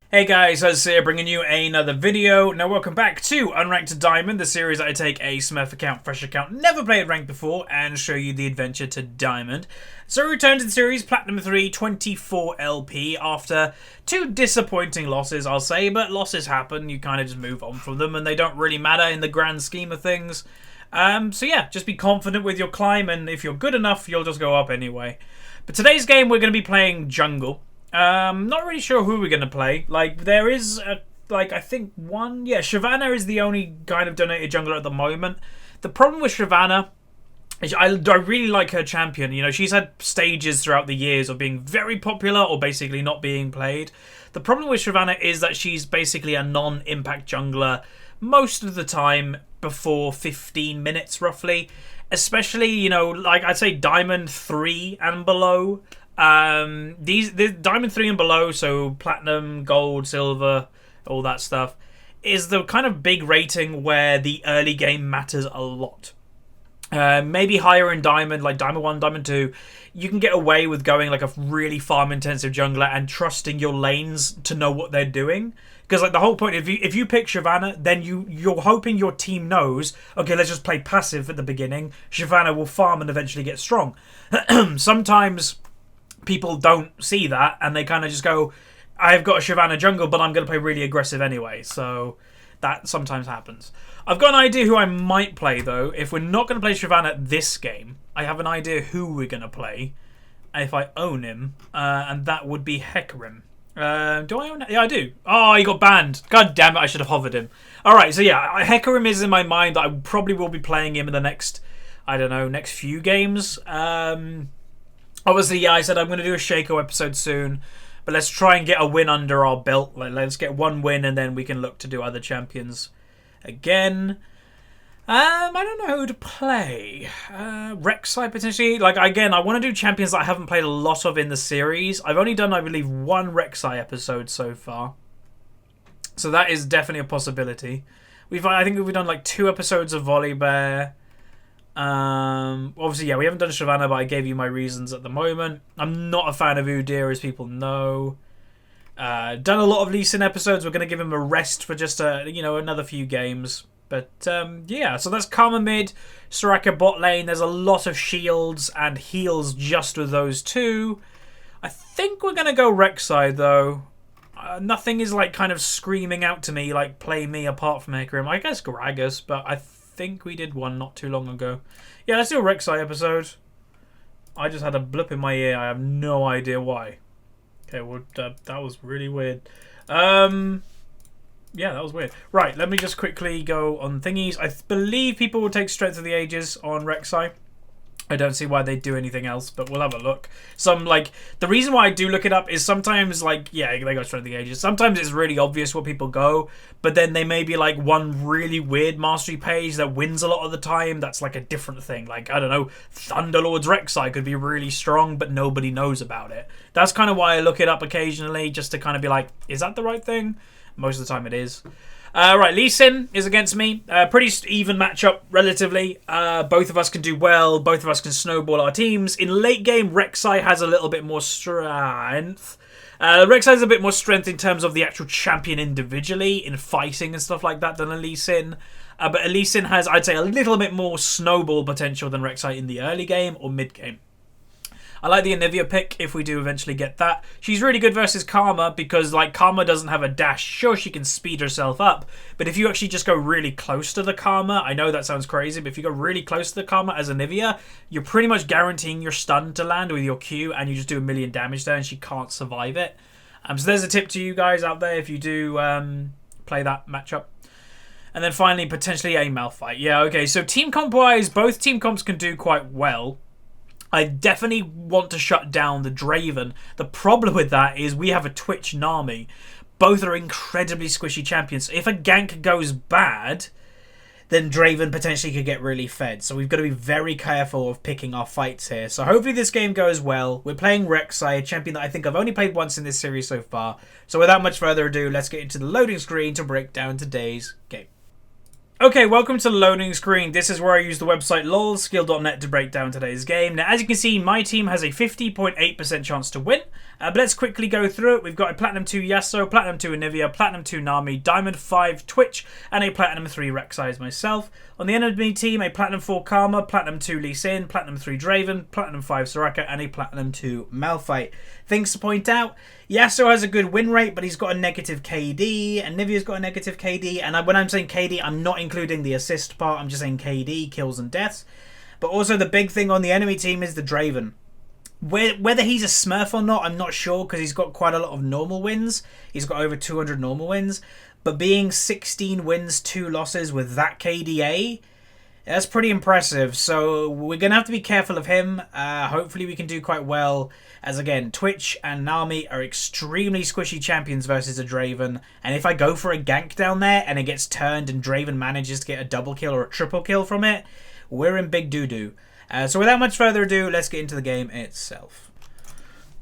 Hey guys, Huz here bringing you another video. Now welcome back to Unranked Diamond, the series that I take a Smurf account, fresh account, never played ranked before, and show you the adventure to Diamond. So we return to the series, Platinum 3, 24 LP, after two disappointing losses, I'll say, but losses happen, you kind of just move on from them, and they don't really matter in the grand scheme of things. So yeah, just be confident with your climb, and if you're good enough, you'll just go up anyway. But today's game, we're going to be playing Jungle. Not really sure who we're going to play. Like, there is, I think one... Yeah, Shyvana is the only kind of donated jungler at the moment. The problem with Shyvana is I really like her champion. You know, she's had stages throughout the years of being very popular or basically not being played. The problem with Shyvana is that she's basically a non-impact jungler most of the time before 15 minutes, roughly. Especially, you know, like, I'd say Diamond 3 and below. The Diamond 3 and below, so Platinum, Gold, Silver, all that stuff, is the kind of big rating where the early game matters a lot. Maybe higher in Diamond, like Diamond 1, Diamond 2, you can get away with going like a really farm-intensive jungler and trusting your lanes to know what they're doing. Because like the whole point, if you pick Shyvana, then you're hoping your team knows, okay, let's just play passive at the beginning. Shyvana will farm and eventually get strong. Sometimes people don't see that and they kind of just go, I've got a Shyvana jungle, but I'm going to play really aggressive anyway. So that sometimes happens. I've got an idea who I might play, though. If we're not going to play Shyvana this game, I have an idea who we're going to play if I own him, and that would be Hecarim. Do I own him? Yeah, I do. Oh, he got banned. God damn it, I should have hovered him. Alright, so yeah, Hecarim is in my mind that I probably will be playing him in the next, I don't know, next few games. Obviously, yeah, I said I'm going to do a Shaco episode soon, but let's try and get a win under our belt. Let's get one win, and then we can look to do other champions again. I don't know who to play. Rek'Sai, potentially. Like, again, I want to do champions that I haven't played a lot of in the series. I've only done, I believe, one Rek'Sai episode so far. So that is definitely a possibility. I think we've done, like, 2 episodes of Volibear. Obviously, yeah, we haven't done Shyvana, but I gave you my reasons at the moment. I'm not a fan of Udyr, as people know. Done a lot of Lee Sin episodes. We're going to give him a rest for just another few games. But yeah, so that's Karma mid, Soraka bot lane. There's a lot of shields and heals just with those two. I think we're going to go Rek'Sai, though. Nothing is like kind of screaming out to me like play me apart from Hecarim. I guess Gragas, but I think we did one not too long ago. Yeah, let's do a Rek'Sai episode. I just had a blip in my ear. I have no idea why. Okay, well, that was really weird. Yeah, that was weird. Right, let me just quickly go on thingies. I believe people will take Strength of the Ages on Rek'Sai. I don't see why they'd do anything else, but we'll have a look. The reason why I do look it up is sometimes, like, yeah, they got Strength of the Ages. Sometimes it's really obvious what people go, but then they may be, like, one really weird mastery page that wins a lot of the time. That's, like, a different thing. Like, I don't know, Thunderlord's Rek'Sai could be really strong, but nobody knows about it. That's kind of why I look it up occasionally, just to kind of be like, is that the right thing? Most of the time it is. Right, Lee Sin is against me. Pretty even matchup, relatively. Both of us can do well. Both of us can snowball our teams. In late game, Rek'Sai has a little bit more strength. Rek'Sai has a bit more strength in terms of the actual champion individually, in fighting and stuff like that, than a Lee Sin. But a Lee Sin has, I'd say, a little bit more snowball potential than Rek'Sai in the early game or mid game. I like the Anivia pick if we do eventually get that. She's really good versus Karma because, like, Karma doesn't have a dash. Sure, she can speed herself up, but if you actually just go really close to the Karma, I know that sounds crazy, but if you go really close to the Karma as Anivia, you're pretty much guaranteeing your stun to land with your Q, and you just do 1,000,000 damage there, and she can't survive it. So there's a tip to you guys out there if you do play that matchup. And then finally, potentially a Malphite. Yeah, okay, so team comp-wise, both team comps can do quite well. I definitely want to shut down the Draven. The problem with that is we have a Twitch Nami. Both are incredibly squishy champions. If a gank goes bad, then Draven potentially could get really fed. So we've got to be very careful of picking our fights here. So hopefully this game goes well. We're playing Rek'Sai, a champion that I think I've only played once in this series so far. So without much further ado, let's get into the loading screen to break down today's game. Okay, welcome to the loading screen. This is where I use the website lolskill.net to break down today's game. Now, as you can see, my team has a 50.8% chance to win. But let's quickly go through it. We've got a Platinum 2 Yasuo, Platinum 2 Anivia, Platinum 2 Nami, Diamond 5 Twitch, and a Platinum 3 Rek'Sai as myself. On the enemy team, a Platinum 4 Karma, Platinum 2 Lee Sin, Platinum 3 Draven, Platinum 5 Soraka, and a Platinum 2 Malphite. Things to point out, Yasuo has a good win rate, but he's got a negative KD, and Nivea's got a negative KD, and when I'm saying KD, I'm not including the assist part, I'm just saying KD, kills and deaths. But also the big thing on the enemy team is the Draven. Whether he's a Smurf or not, I'm not sure, because he's got quite a lot of normal wins. He's got over 200 normal wins. But being 16 wins, 2 losses with that KDA, that's pretty impressive. So we're going to have to be careful of him. Hopefully we can do quite well. As again, Twitch and Nami are extremely squishy champions versus a Draven. And if I go for a gank down there and it gets turned and Draven manages to get a double kill or a triple kill from it, we're in big doo-doo. So without much further ado, let's get into the game itself.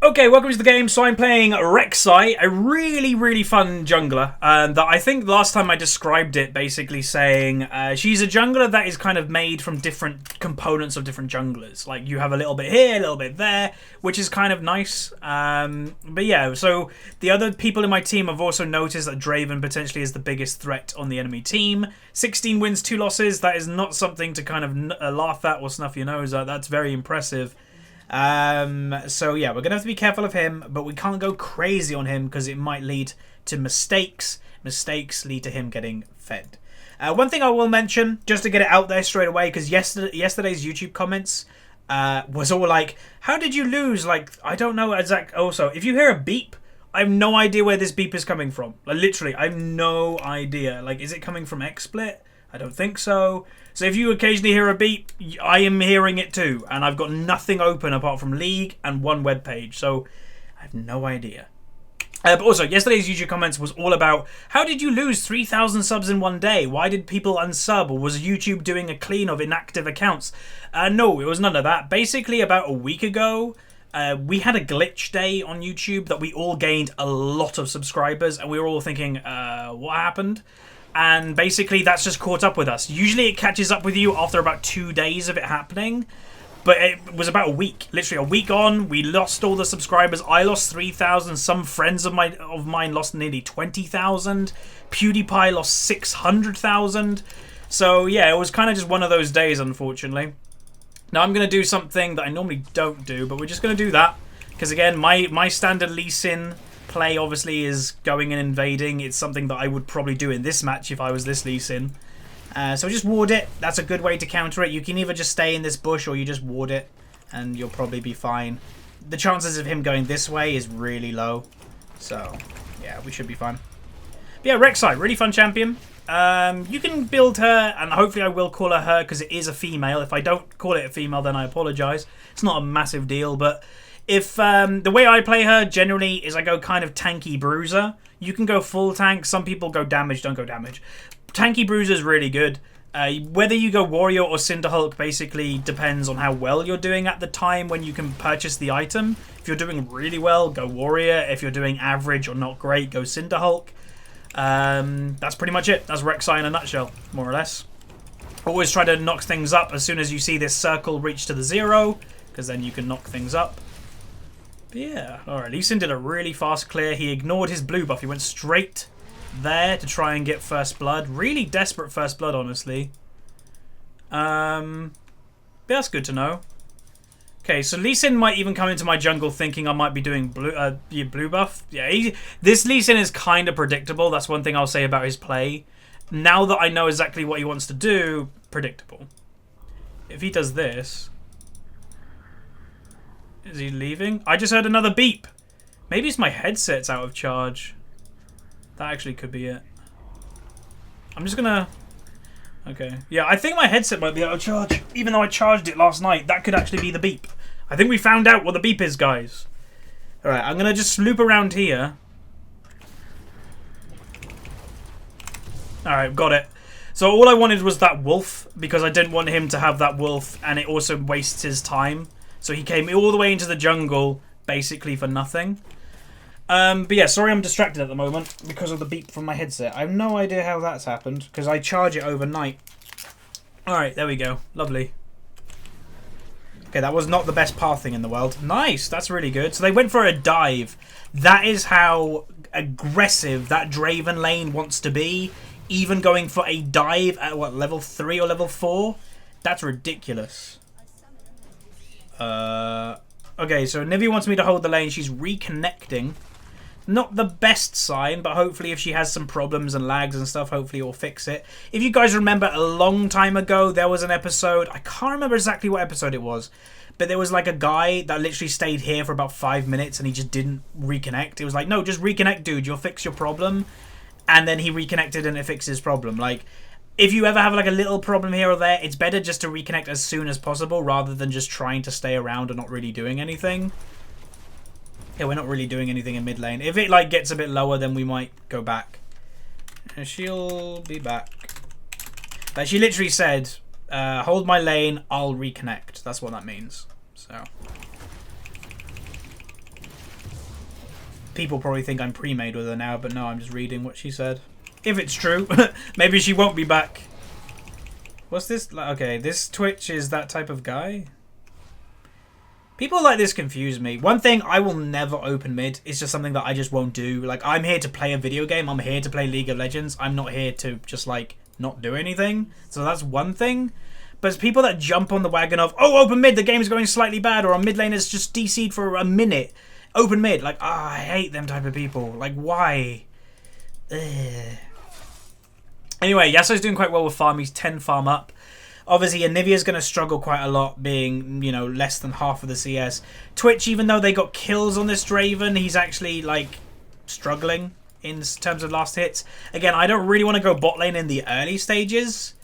Okay, welcome to the game. So I'm playing Rek'Sai, a really fun jungler. That I think last time I described it basically saying she's a jungler that is kind of made from different components of different junglers. Like you have a little bit here, a little bit there, which is kind of nice. But yeah, so the other people in my team have also noticed that Draven potentially is the biggest threat on the enemy team. 16 wins, 2 losses. That is not something to kind of laugh at or snuff your nose at. That's very impressive. So yeah, we're gonna have to be careful of him, but we can't go crazy on him because it might lead to mistakes. Mistakes lead to him getting fed. One thing I will mention, just to get it out there straight away, because yesterday's YouTube comments was all like, how did you lose? Like, I don't know exactly. Also, if you hear a beep, I have no idea where this beep is coming from. Like, literally, I have no idea. Like, is it coming from XSplit? I don't think so. So if you occasionally hear a beep, I am hearing it too. And I've got nothing open apart from League and one web page. So I have no idea. But also, yesterday's YouTube comments was all about, how did you lose 3,000 subs in one day? Why did people unsub? Or was YouTube doing a clean of inactive accounts? No, it was none of that. Basically, about a week ago, we had a glitch day on YouTube that we all gained a lot of subscribers. And we were all thinking, what happened? And basically that's just caught up with us. Usually it catches up with you after about 2 days of it happening. But it was about a week. Literally a week on, we lost all the subscribers. I lost 3,000. Some friends of mine lost nearly 20,000. PewDiePie lost 600,000. So yeah, it was kind of just one of those days, unfortunately. Now I'm going to do something that I normally don't do, but we're just going to do that. Because again, my standard Lee Sin play obviously is going and invading. It's something that I would probably do in this match if I was this Lee Sin. So just ward it. That's a good way to counter it. You can either just stay in this bush or you just ward it and you'll probably be fine. The chances of him going this way is really low. So yeah, we should be fine. But yeah, Rek'Sai, really fun champion. You can build her, and hopefully I will call her because it is a female. If I don't call it a female, then I apologize. It's not a massive deal, but if the way I play her generally is I go kind of tanky bruiser. You can go full tank. Some people go damage, don't go damage. Tanky bruiser is really good. Whether you go warrior or Cinderhulk basically depends on how well you're doing at the time when you can purchase the item. If you're doing really well, go warrior. If you're doing average or not great, go Cinderhulk. That's pretty much it. That's Rek'Sai in a nutshell, more or less. Always try to knock things up as soon as you see this circle reach to the 0, because then you can knock things up. Yeah, alright, Lee Sin did a really fast clear. He ignored his blue buff. He went straight there to try and get first blood. Really desperate first blood, honestly. But that's good to know. Okay, so Lee Sin might even come into my jungle thinking I might be doing blue buff. Yeah, this Lee Sin is kind of predictable. That's one thing I'll say about his play. Now that I know exactly what he wants to do, predictable. If he does this... Is he leaving? I just heard another beep. Maybe it's my headset's out of charge. That actually could be it. I'm just gonna... Okay. Yeah, I think my headset might be out of charge. Even though I charged it last night, that could actually be the beep. I think we found out what the beep is, guys. Alright, I'm gonna just loop around here. Alright, got it. So all I wanted was that wolf, because I didn't want him to have that wolf, and it also wastes his time. So he came all the way into the jungle, basically for nothing. But yeah, sorry I'm distracted at the moment because of the beep from my headset. I have no idea how that's happened because I charge it overnight. Alright, there we go. Lovely. Okay, that was not the best pathing in the world. Nice, that's really good. So they went for a dive. That is how aggressive that Draven lane wants to be. Even going for a dive at, what, level 3 or level 4? That's ridiculous. Okay, so Nivea wants me to hold the lane. She's reconnecting. Not the best sign, but hopefully if she has some problems and lags and stuff, hopefully it'll fix it. If you guys remember a long time ago, there was an episode, I can't remember exactly what episode it was, but there was like a guy that literally stayed here for about 5 minutes and he just didn't reconnect. It was like, no, just reconnect, dude, you'll fix your problem. And then he reconnected and it fixed his problem. Like, if you ever have like a little problem here or there, it's better just to reconnect as soon as possible rather than just trying to stay around and not really doing anything. Yeah, we're not really doing anything in mid lane. If it like gets a bit lower, then we might go back. And she'll be back. But she literally said, hold my lane, I'll reconnect. That's what that means. So people probably think I'm pre-made with her now, but no, I'm just reading what she said. If it's true, maybe she won't be back. What's this? Okay, this Twitch is that type of guy. People like this confuse me. One thing, I will never open mid. It's just something that I just won't do. Like, I'm here to play a video game. I'm here to play League of Legends. I'm not here to just, like, not do anything. So that's one thing. But it's people that jump on the wagon of, oh, open mid, the game's going slightly bad, or our mid lane is just DC'd for a minute. Open mid. Like, I hate them type of people. Like, why? Ugh. Anyway, Yasuo's doing quite well with farm. He's 10 farm up. Obviously, Anivia's going to struggle quite a lot, being, you know, less than half of the CS. Twitch, even though they got kills on this Draven, he's actually, like, struggling in terms of last hits. Again, I don't really want to go bot lane in the early stages.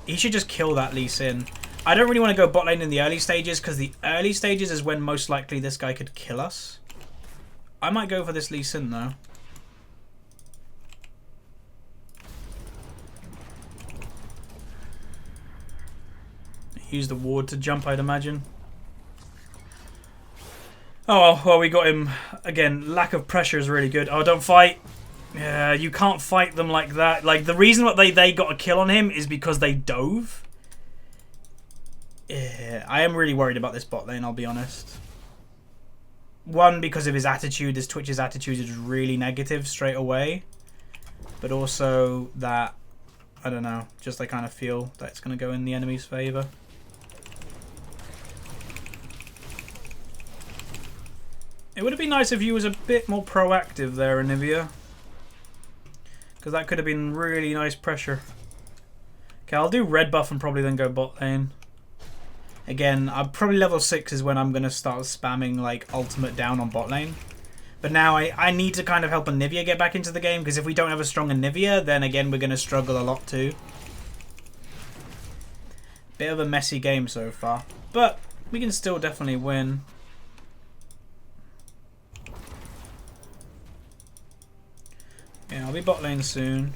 He should just kill that Lee Sin. I don't really want to go bot lane in the early stages, because the early stages is when most likely this guy could kill us. I might go for this Lee Sin, though. Use the ward to jump, I'd imagine. Oh, well, we got him. Again, lack of pressure is really good. Oh, don't fight. Yeah, you can't fight them like that. Like, the reason what they got a kill on him is because they dove. Yeah, I am really worried about this bot lane, I'll be honest. One, because of his attitude. This Twitch's attitude is really negative straight away. But also that, I don't know, just I kind of feel that it's going to go in the enemy's favour. It would have been nice if you was a bit more proactive there, Anivia. Because that could have been really nice pressure. Okay, I'll do red buff and probably then go bot lane. Again, I'm probably level 6 is when I'm going to start spamming like ultimate down on bot lane. But now I need to kind of help Anivia get back into the game, because if we don't have a strong Anivia, then again we're going to struggle a lot too. Bit of a messy game so far. But we can still definitely win. Yeah, I'll be bot lane soon.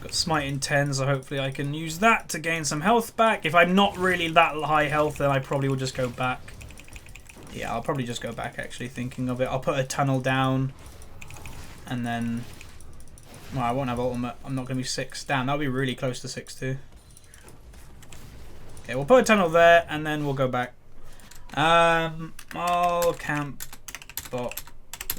Got smite in 10, so hopefully I can use that to gain some health back. If I'm not really that high health, then I probably will just go back. Yeah, I'll probably just go back, actually, thinking of it. I'll put a tunnel down. And then... well, I won't have ultimate. I'm not going to be 6. Damn, that'll be really close to 6 too. Okay, we'll put a tunnel there, and then we'll go back. I'll camp bot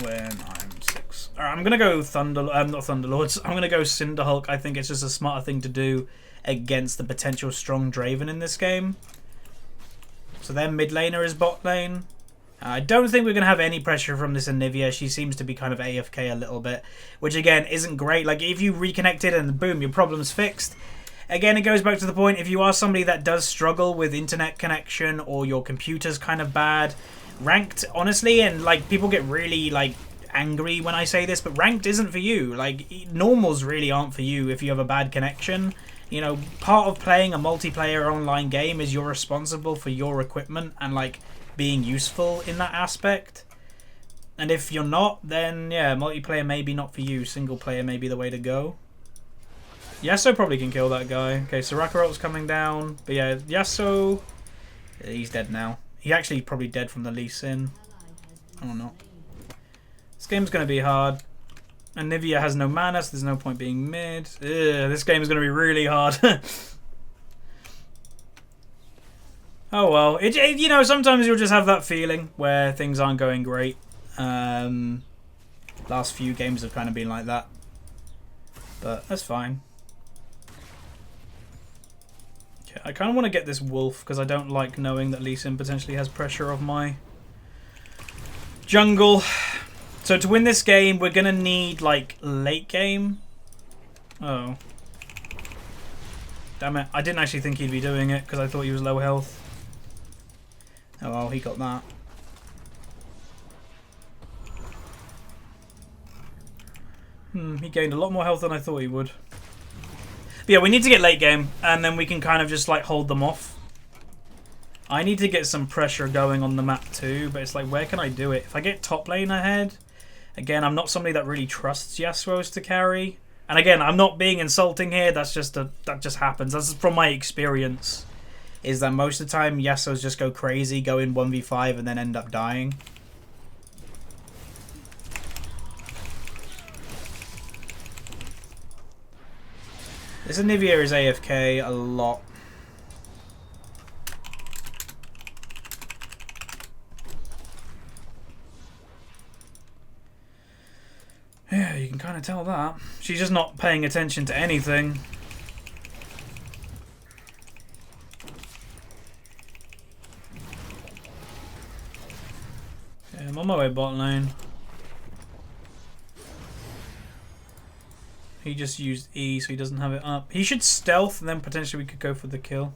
when I'm 6. Alright, I'm gonna go not Thunderlords. I'm gonna go Cinderhulk. I think it's just a smarter thing to do against the potential strong Draven in this game. So their mid laner is bot lane. I don't think we're gonna have any pressure from this Anivia. She seems to be kind of AFK a little bit, which again isn't great. Like, if you reconnected and boom, your problem's fixed. Again, it goes back to the point, if you are somebody that does struggle with internet connection or your computer's kind of bad, ranked, honestly, and like people get really like angry when I say this, but ranked isn't for you. Like, normals really aren't for you if you have a bad connection. You know, part of playing a multiplayer online game is you're responsible for your equipment and like being useful in that aspect. And if you're not, then yeah, multiplayer maybe not for you. Single player may be the way to go. Yasuo probably can kill that guy. Okay, Soraka's coming down. But yeah, Yasuo, he's dead now. He actually probably dead from the Lee Sin. Or not. This game's going to be hard. And Nivea has no mana, so there's no point being mid. Ugh, this game is going to be really hard. Oh well. You know, sometimes you'll just have that feeling where things aren't going great. Last few games have kind of been like that. But that's fine. Okay, I kind of want to get this wolf because I don't like knowing that Lee Sin potentially has pressure of my jungle. So to win this game, we're going to need, like, late game. Oh. Damn it. I didn't actually think he'd be doing it because I thought he was low health. Oh well, he got that. He gained a lot more health than I thought he would. But yeah, we need to get late game, and then we can kind of just, like, hold them off. I need to get some pressure going on the map too, but it's like, where can I do it? If I get top lane ahead... Again, I'm not somebody that really trusts Yasuo's to carry. And again, I'm not being insulting here. That's just that just happens. That's from my experience. Is that most of the time Yasuo's just go crazy, go in 1v5 and then end up dying. This Nivea is AFK a lot. Yeah, you can kind of tell that. She's just not paying attention to anything. Yeah, I'm on my way bot lane. He just used E, so he doesn't have it up. He should stealth, and then potentially we could go for the kill.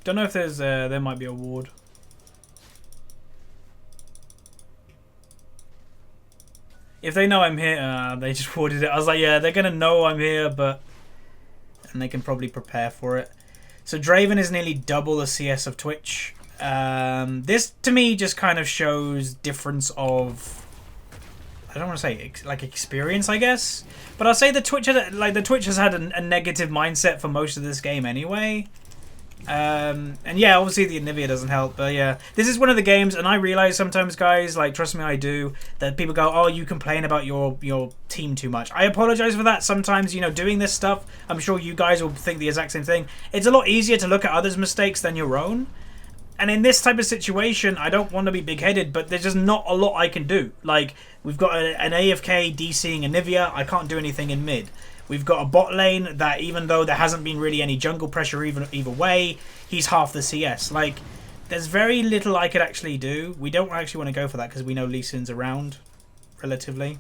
Don't know if there's there might be a ward. If they know I'm here, they just warded it. I was like, yeah, they're gonna know I'm here, but and they can probably prepare for it. So Draven is nearly double the CS of Twitch. This to me just kind of shows difference of, I don't want to say like experience, I guess, but I'll say the Twitch has had a negative mindset for most of this game anyway. And yeah, obviously the Nivea doesn't help, but yeah, this is one of the games, and I realize sometimes, guys, like, trust me, I do, that people go, oh, you complain about your team too much. I apologize for that. Sometimes, you know, doing this stuff, I'm sure you guys will think the exact same thing. It's a lot easier to look at others' mistakes than your own. And in this type of situation, I don't want to be big-headed, but there's just not a lot I can do. Like, we've got an AFK DCing a Nivea. I can't do anything in mid. We've got a bot lane that, even though there hasn't been really any jungle pressure either way, he's half the CS. Like, there's very little I could actually do. We don't actually want to go for that because we know Lee Sin's around, relatively.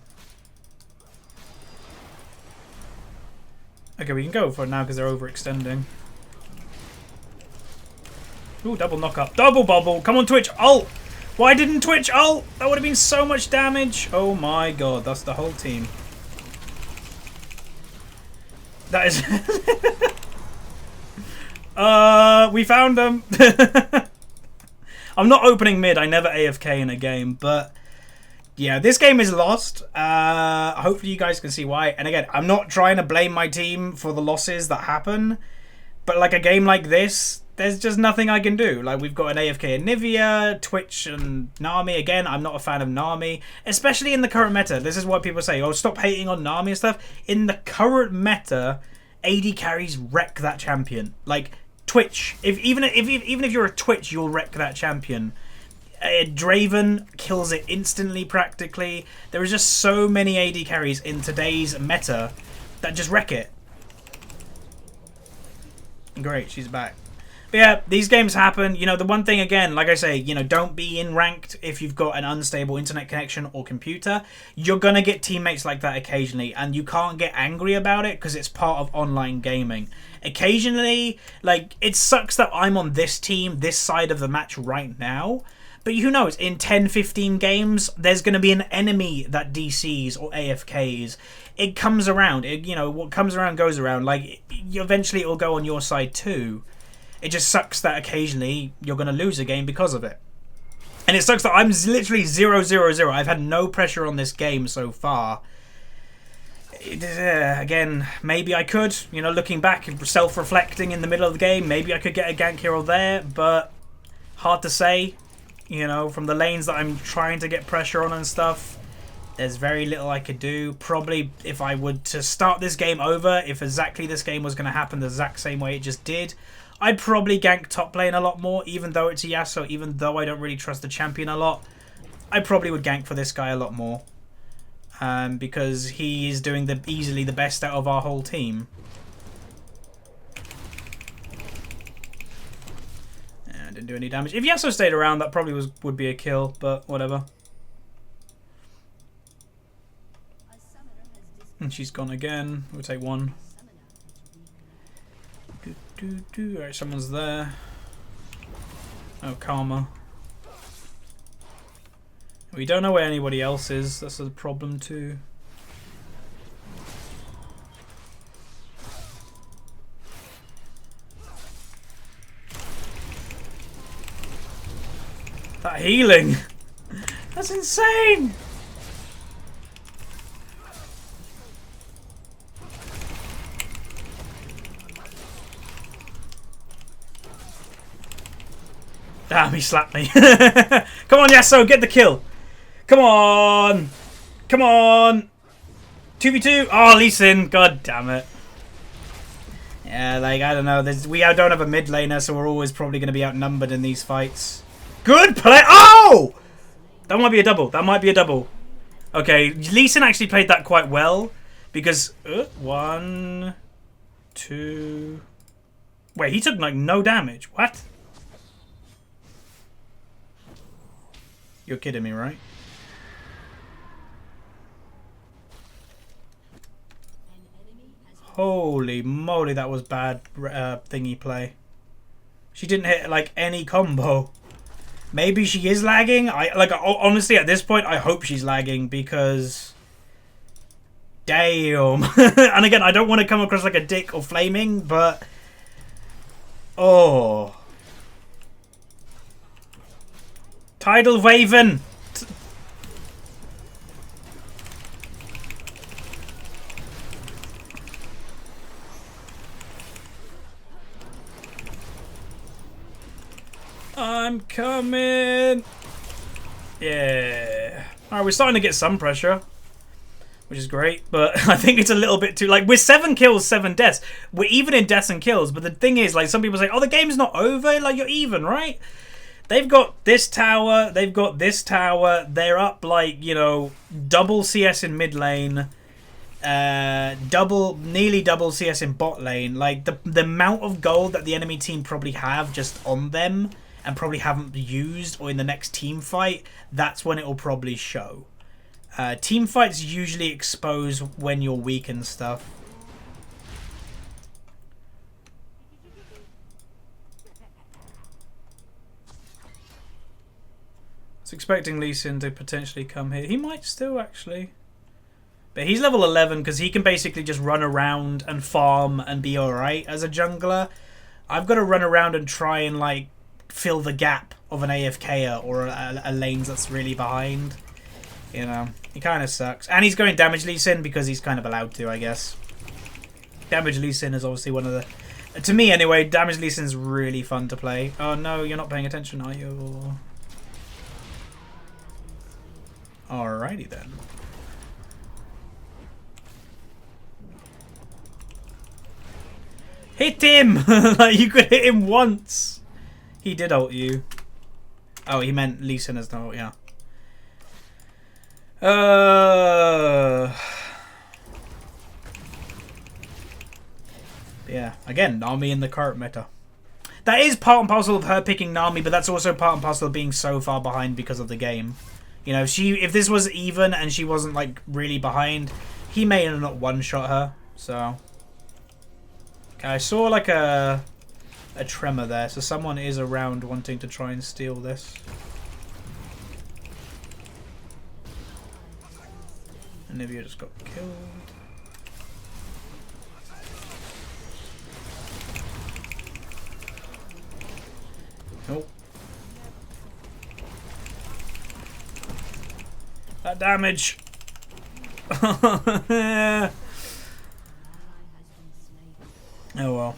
Okay, we can go for it now because they're overextending. Ooh, double knock up. Double bubble. Come on, Twitch. Ult. Why didn't Twitch ult? That would have been so much damage. Oh my god, that's the whole team. That is... we found them. I'm not opening mid. I never AFK in a game, but yeah, this game is lost. Hopefully you guys can see why. And again, I'm not trying to blame my team for the losses that happen, but like a game like this, there's just nothing I can do. Like, we've got an AFK in Nivea, Twitch, and Nami. Again, I'm not a fan of Nami, especially in the current meta. This is what people say, oh, stop hating on Nami and stuff. In the current meta, AD carries wreck that champion. Like, Twitch, even if you're a Twitch, you'll wreck that champion. Draven kills it instantly, practically. There is just so many AD carries in today's meta that just wreck it. Great, she's back. But yeah, these games happen. You know, the one thing, again, like I say, you know, don't be in ranked if you've got an unstable internet connection or computer. You're going to get teammates like that occasionally, and you can't get angry about it because it's part of online gaming. Occasionally, like, it sucks that I'm on this team, this side of the match right now. But who knows, in 10, 15 games, there's going to be an enemy that DCs or AFKs. It comes around. You know, what comes around goes around. Like, eventually it will go on your side too. It just sucks that occasionally you're going to lose a game because of it. And it sucks that I'm literally 0-0-0. I've had no pressure on this game so far. Again, maybe I could, you know, looking back, self-reflecting in the middle of the game, maybe I could get a gank here or there, but hard to say. you know, from the lanes that I'm trying to get pressure on and stuff. There's very little I could do. Probably if I would to start this game over, if exactly this game was going to happen the exact same way it just did, I'd probably gank top lane a lot more, even though it's a Yasuo, even though I don't really trust the champion a lot. I probably would gank for this guy a lot more. Because he is doing easily the best out of our whole team. Yeah, didn't do any damage. If Yasuo stayed around, that probably would be a kill, but whatever. And she's gone again. We'll take one. Alright, someone's there. Oh, Karma. We don't know where anybody else is. That's a problem too. That healing! That's insane! Damn, he slapped me. Come on, Yasuo, get the kill. Come on. Come on. 2v2. Oh, Lee Sin. God damn it. Yeah, like, I don't know. We don't have a mid laner, so we're always probably going to be outnumbered in these fights. Good play. Oh! That might be a double. That might be a double. Okay, Lee Sin actually played that quite well. Because, 1, 2... Wait, he took, like, no damage. What? You're kidding me, right? Holy moly, that was bad thingy play. She didn't hit like any combo. Maybe she is lagging. Honestly, at this point, I hope she's lagging because damn. And again, I don't want to come across like a dick or flaming, but oh. Tidal Waven! I'm coming! Yeah. Alright, we're starting to get some pressure, which is great, but I think it's a little bit too... Like, we're 7 kills, 7 deaths. We're even in deaths and kills, but the thing is, like, some people say, oh, the game's not over. Like, you're even, right? They've got this tower, they've got this tower, they're up like, you know, double CS in mid lane, nearly double CS in bot lane. Like, the amount of gold that the enemy team probably have just on them and probably haven't used or in the next team fight, that's when it will probably show. Team fights usually expose when you're weak and stuff. I was expecting Lee Sin to potentially come here. He might still, actually. But he's level 11 because he can basically just run around and farm and be alright as a jungler. I've got to run around and try and, like, fill the gap of an AFKer or a lane that's really behind. You know, he kind of sucks. And he's going damage Lee Sin because he's kind of allowed to, I guess. Damage Lee Sin is obviously one of the... To me, anyway, damage Lee Sin's really fun to play. Oh, no, you're not paying attention, are you? Alrighty then. Hit him! Like, you could hit him once. He did ult you. Oh, he meant Lee Sin as no, yeah. Yeah, again, Nami in the current meta. That is part and parcel of her picking Nami, but that's also part and parcel of being so far behind because of the game. You know, if this was even and she wasn't, like, really behind, he may have not one-shot her, so... Okay, I saw, like, a tremor there, so someone is around wanting to try and steal this. And Nivea just got killed. Nope. That damage. Oh well.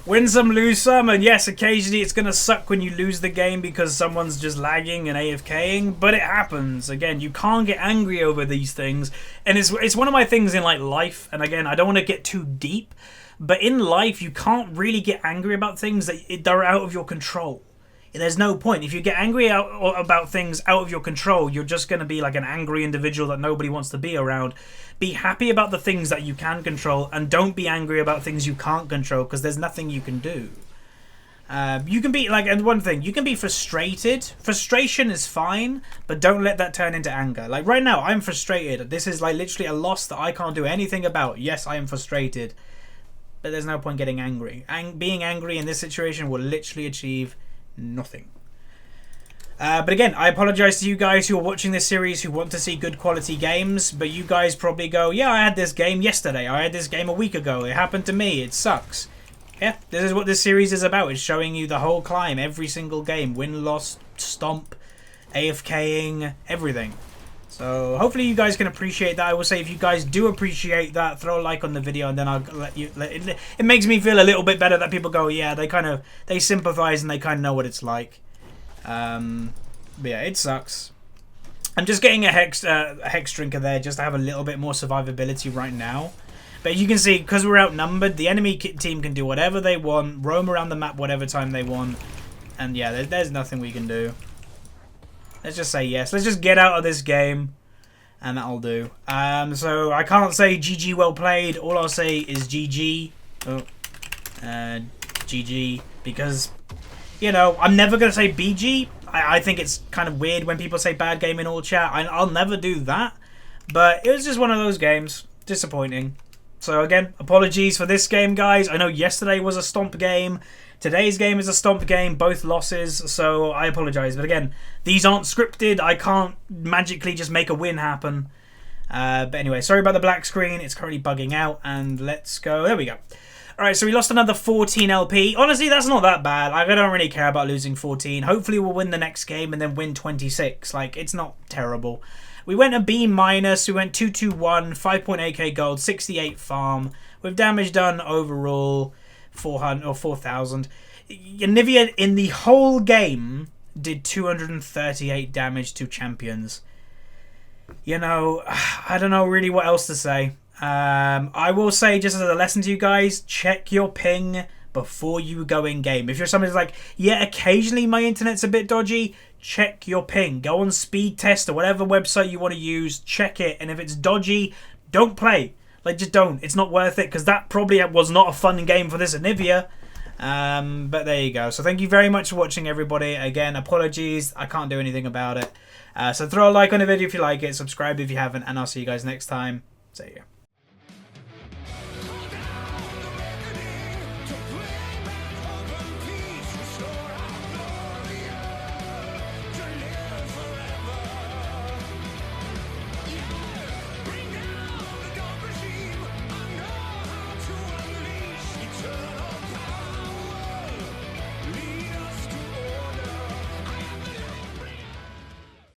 Win some, lose some, and yes, occasionally it's going to suck when you lose the game because someone's just lagging and AFKing, but it happens. Again, you can't get angry over these things, and it's one of my things in like life, and again, I don't want to get too deep, but in life, you can't really get angry about things that are out of your control. There's no point. If you get angry about things out of your control, you're just going to be like an angry individual that nobody wants to be around. Be happy about the things that you can control, and don't be angry about things you can't control, because there's nothing you can do. You can be, like, and one thing, you can be frustrated. Frustration is fine, but don't let that turn into anger. Like, right now, I'm frustrated. This is, like, literally a loss that I can't do anything about. Yes, I am frustrated, but there's no point getting angry. Being angry in this situation will literally achieve nothing. But again, I apologize to you guys who are watching this series who want to see good quality games, but you guys probably go, yeah, I had this game yesterday, I had this game a week ago, it happened to me, it sucks. Yeah, this is what this series is about. It's showing you the whole climb, every single game, win, loss, stomp, AFKing, everything. So hopefully you guys can appreciate that. I will say, if you guys do appreciate that, throw a like on the video, and then I'll let you. It makes me feel a little bit better that people go, yeah, they sympathize and they kind of know what it's like. But yeah, it sucks. I'm just getting a hex drinker there just to have a little bit more survivability right now. But you can see, because we're outnumbered, the enemy team can do whatever they want, roam around the map whatever time they want, and yeah, there's nothing we can do. Let's just say yes. Let's just get out of this game, and that'll do. So I can't say GG well played. All I'll say is GG. GG, because, you know, I'm never going to say BG. I think it's kind of weird when people say bad game in all chat. I'll never do that. But it was just one of those games. Disappointing. So again, apologies for this game, guys. I know yesterday was a stomp game. Today's game is a stomp game, both losses, so I apologize. But again, these aren't scripted. I can't magically just make a win happen. But anyway, sorry about the black screen. It's currently bugging out, and let's go. There we go. Alright, so we lost another 14 LP. Honestly, that's not that bad. I don't really care about losing 14. Hopefully we'll win the next game and then win 26. Like, it's not terrible. We went a B-. We went 221, 5.8k gold, 68 farm. With damage done overall, 400 or 4,000. Nivea in the whole game did 238 damage to champions. You know, I don't know really what else to say. I will say, just as a lesson to you guys, check your ping before you go in game. If you're somebody who's like, yeah, occasionally my internet's a bit dodgy, check your ping. Go on speed test or whatever website you want to use, check it, and if it's dodgy, don't play. Like, just don't. It's not worth it, because that probably was not a fun game for this Nivea. But there you go. So thank you very much for watching, everybody. Again, apologies, I can't do anything about it. So throw a like on the video if you like it, subscribe if you haven't, and I'll see you guys next time. See ya.